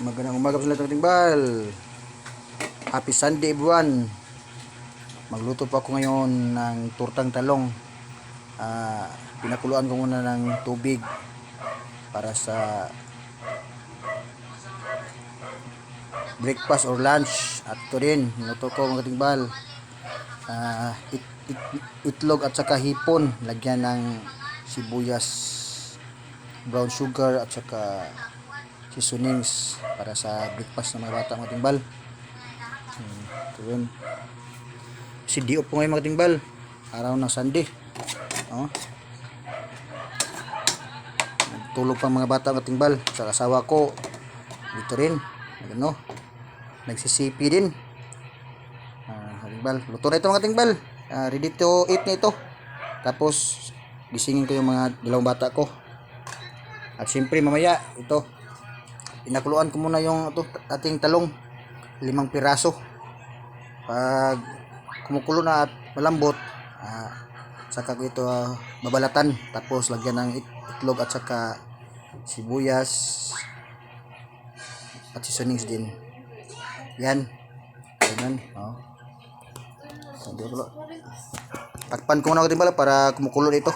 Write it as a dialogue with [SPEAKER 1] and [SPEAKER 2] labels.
[SPEAKER 1] Magandang umaga sa lahat ng timbal. Happy Sunday everyone. Magluto pa ako ngayon ng tortang talong. Pinakuluan ko muna ng tubig para sa breakfast or lunch. At ito rin, niluto ko mga timbal. Itlog at saka hipon. Lagyan ng sibuyas, brown sugar at saka seasonings para sa breakfast ng mga bata mga timbal. Ito yun. Si Dio po ngayon mga timbal, araw ng Sunday. Tulog pa mga bata mga timbal. Sa asawa ko dito rin, nagsisipi din. Timbal, luto na ito mga timbal. Ready to eat na ito. Tapos gisingin ko yung mga dalawang bata ko. At siyempre mamaya ito, pinakuluan ko muna yung ating talong, 5 piraso. Pag kumukulo na at malambot, saka ko ito babalatan. Tapos lagyan ng itlog at saka sibuyas at seasonings din. Yan. Ganyan. Takpan ko muna ako din pala para kumukulo ito.